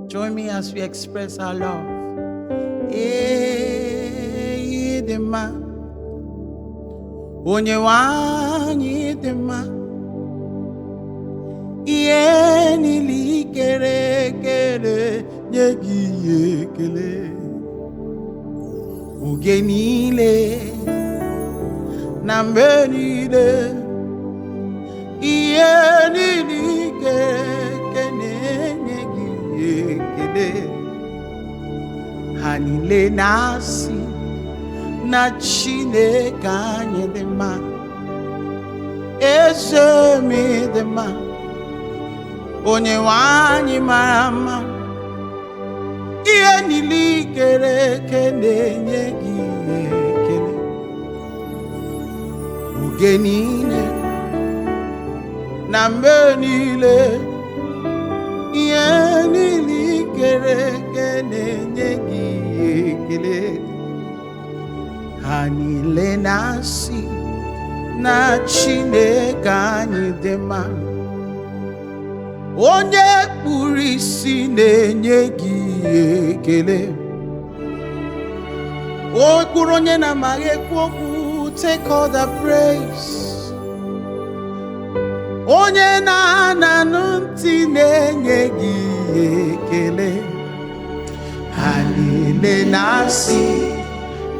Join me as we express our love. Idima, onye wanyi idima, iye nili kere kere nyegi yekele, uge nile na mbe nile, iye nili kere nyegi yekele. Hanile nasi na Chineke anyị dị mma, eze m dị mma, onye nwe anyị mara mma, ihe niile kere eke na-enye gị ekele, oge niile na mgbe niile, ihe niile kere eke na-enye gị ekele. Ha niile na-asị na Chineke anyị dị mma, onye kpụrụ isi na-enye gị ekele, o kpụrụ onye na-amaghị ekwu okwu, take all the praise. Onye na-anụ ntị na-enye gị ekele. Ha niile na-asị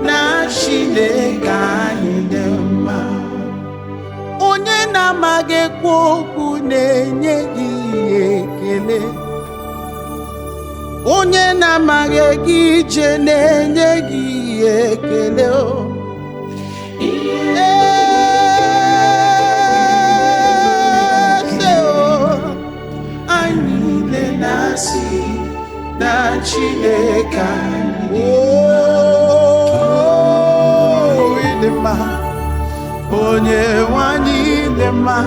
na Chineke anyị dị mma, onye na-amaghị ekwu okwu na-enye gị ekele, onye na-amaghị ego ije na-enye gị ekele. Anyị niile na-asị na Chineke anyị dị mma, onye nwanyị dị mma,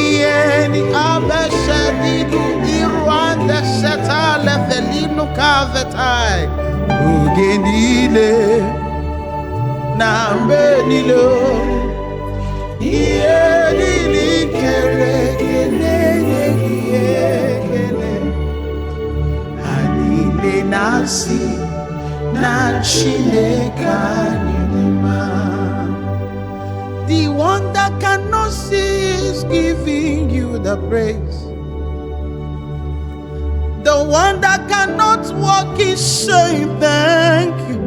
ihe ni abeshedidu irwande setale felinu kavetai, oge niile na mgbe niile, ihe niile kere eke na-enye gị ekele. Ha niile na-asị na Chineke anyị dị mma. The one that cannot see is giving you the praise. The one that cannot walk is saying thank you.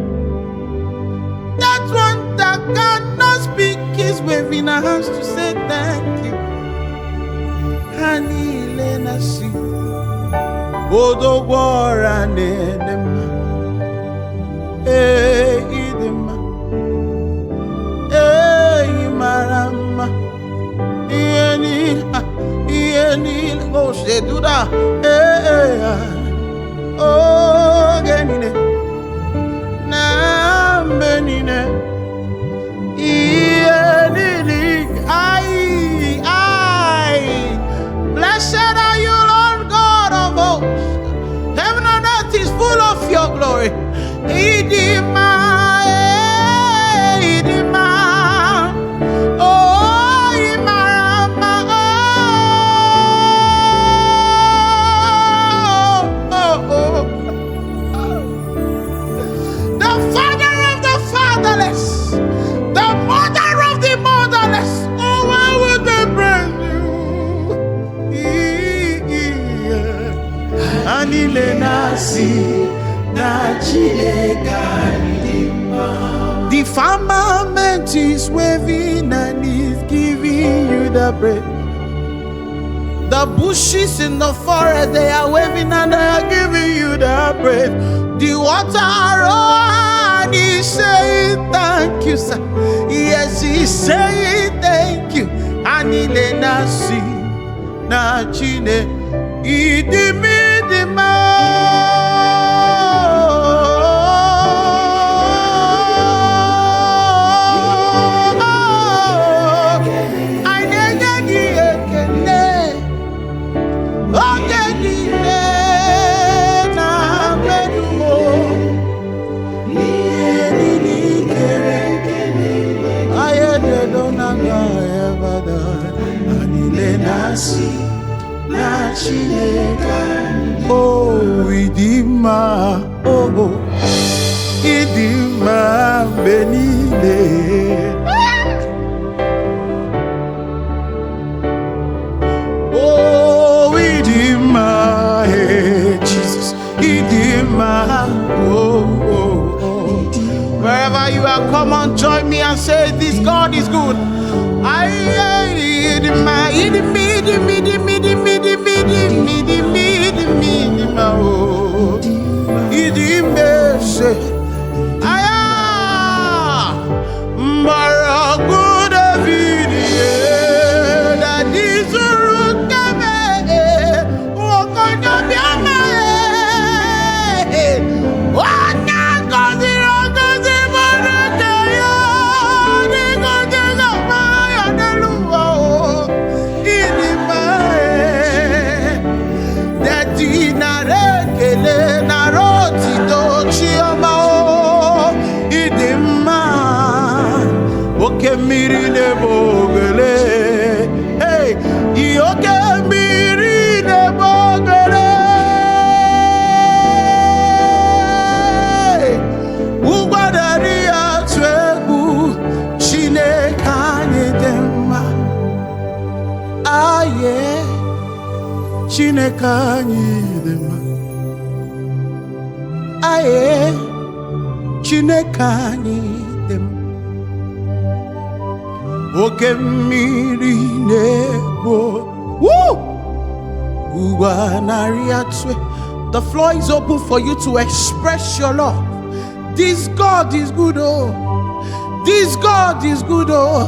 That one that cannot speak is waving a hands to say thank you. Hani lena si Odo gwara nenema idema marama ieni oh se duda oh genine na menine ieni I blessed are you, Lord God of hosts. Heaven and earth is full of your glory. Idima the firmament is waving and is giving you the bread. The bushes in the forest, they are waving and they are giving you the bread. The water and he's saying thank you, sir. Yes, he's saying thank you. And he let us see na chine idimidima. Oh, Join me and say, this God is good. The floor is open for you to express your love. This God is good, oh. This God is good, oh.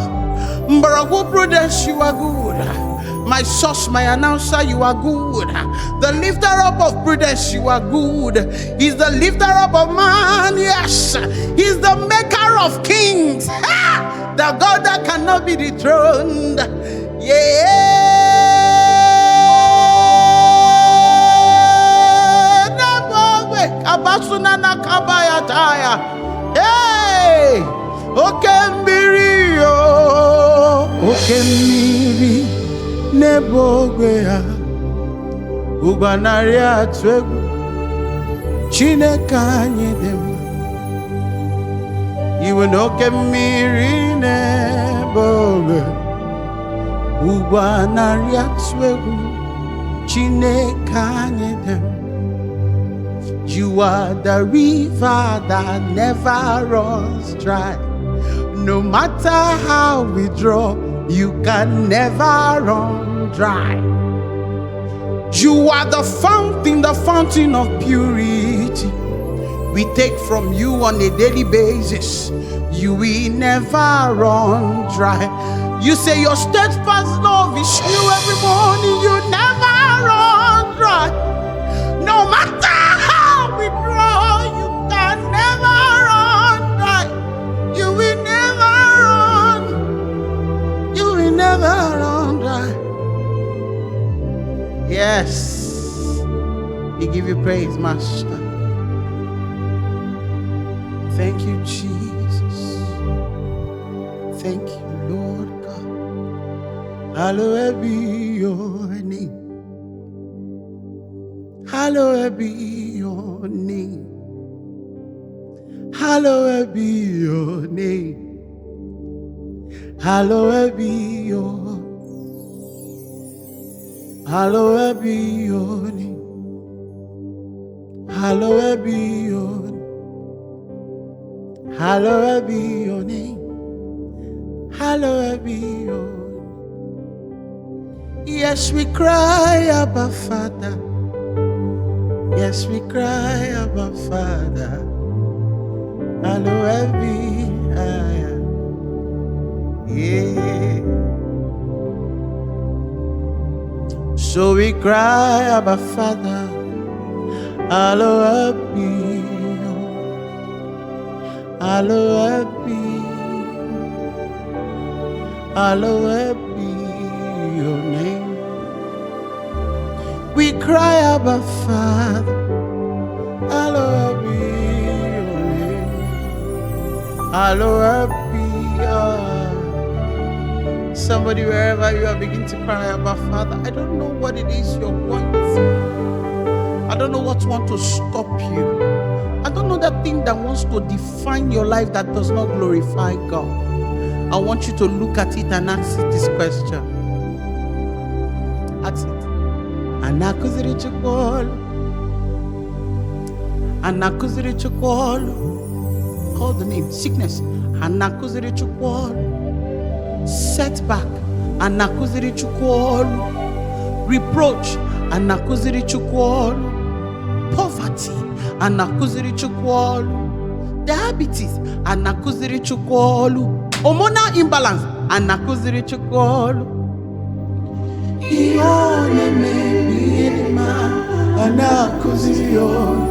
Mbaragu Prudence, you are good. My source, my announcer, you are good. The lifter up of Prudence, you are good. He's the lifter up of man, yes. He's the maker of kings. The God that cannot be dethroned. Yeah. Hey, Okembirio, Okemiri, Nebogwea, Uganaria Twegu, Chinekanye dem. You will Okemiri Nebogwe, Uganaria Twegu, Chinekanye dem. You are the river that never runs dry. No matter how we draw, you can never run dry. You are the fountain of purity. We take from you on a daily basis. You will never run dry. You say your steadfast love is new every morning. You never run dry. No matter how we draw, you can never run dry. You will never run. You will never run dry. Yes. We give you praise, Master. Thank you, Jesus. Thank you, Lord God. Hallowed be your name. Hallowed be your name. Hallowed be your name. Hallowed be your. Hallowed be your name. Hallowed be your name. Hallowed be your name. Hallowed be your name. Yes, we cry, Abba Father. Yes, we cry, Abba Father. Hallowed be, yeah. So we cry, Abba Father. Hallowed be, hallowed be, hallowed be your name. We cry, Abba Father. Hallowed be your name. Hallowed be somebody wherever you are, begin to cry, Abba Father. I don't know what it is you're going through. I don't know what wants to stop you. I don't know that thing that wants to define your life that does not glorify God. I want you to look at it and answer this question. That's it. Anakuziri chukolo. Anakuziri chukolo. call the name. Sickness, anakuziri chukwolu. Setback, anakuziri chukwolu. Reproach, anakuziri chukwolu. Poverty, anakuziri chukwolu. Diabetes, anakuziri chukwolu. Hormonal imbalance, anakuziri chukwolu. Ione me edima, anakuziri olu.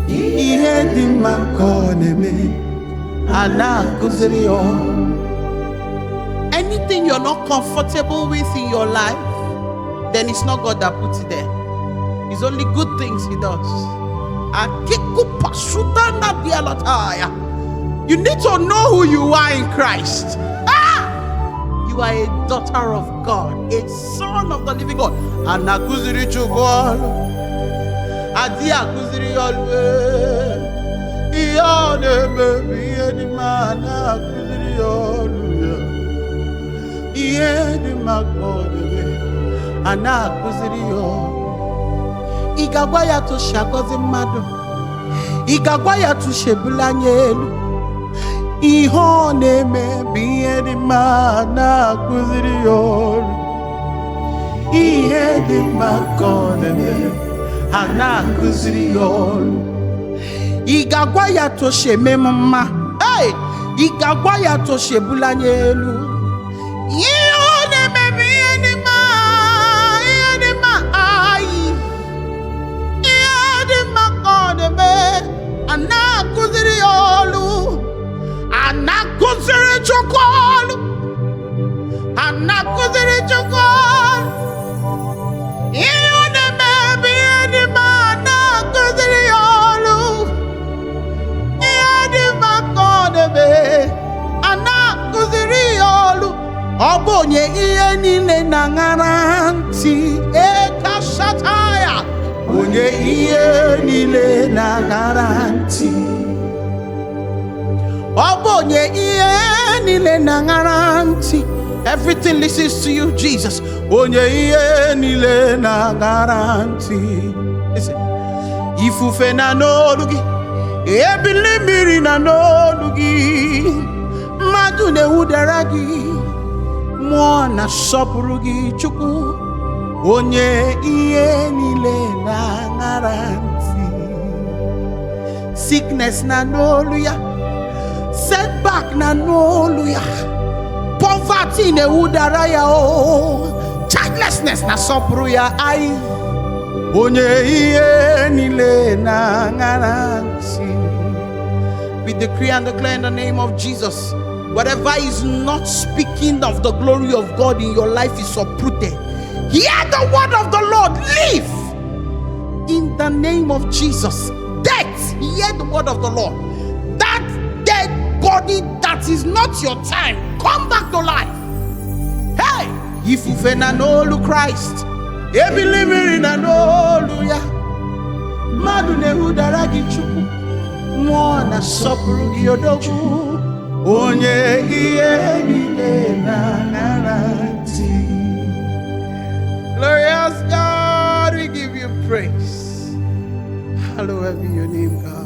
Iedima kone me, anakuziri olu. Anything you're not comfortable with in your life, then it's not God that puts it there. It's only good things He does. You need to know who you are in Christ. You are a daughter of God, a son of the living God. Anakuziri chugolo, adia kuziri olwe, iyone baby eni mana kuziri olwe, iyeni makodebe, anakuziri olwe. Igagwa ya to shagozi mmadụ, igagwa ya to shebulanye elu. Ihe ọ na-eme bụ ihe dị mma na-akụziri ya ọrụ. Ihe dị mma ka ọ na-eme, ha na-akụziri ya ọrụ. Igagwa ya to sheme mma, igagwa ya to shebulanye elu. Ihe ọ na-eme bụ ihe dị mma, ihe dị mma. Anakuziri olu, anakuziri chukolu, anakuziri chukolu. Iyone mebi edima, anakuziri olu. Iyedima kodebe, anakuziri olu. Obonye iye nile na ngaranti, ekashataya. Onye iye nile na garanti. Obonye iye nile na garanti. Everything listens to you, Jesus. Onye iye nile na garanti. Listen. Ifufe na nolugi, ebili mmiri na nolugi. Mmadụ na-ewudara gị, mmụọ na sọpụrụ gị Chukwu. Onye iye nile na garanti. Sickness na n'olu ya, setback na n'olu ya, poverty na ewudara ya o, childlessness na sọpụrụ ya ai. Onye iye nile na garanti. We decree and declare in the name of Jesus, whatever is not speaking of the glory of God in your life is uprooted. Hear the word of the Lord. Live in the name of Jesus. Death, hear the word of the Lord. That dead body that is not your time, come back to life. Hey, if you know Christ, you believe in hallelujah. Madune udaragi chuku, mwana sopuru yodoku, onye iye nile na garanti. Glorious God, we give you praise. Hallowed be your name, God.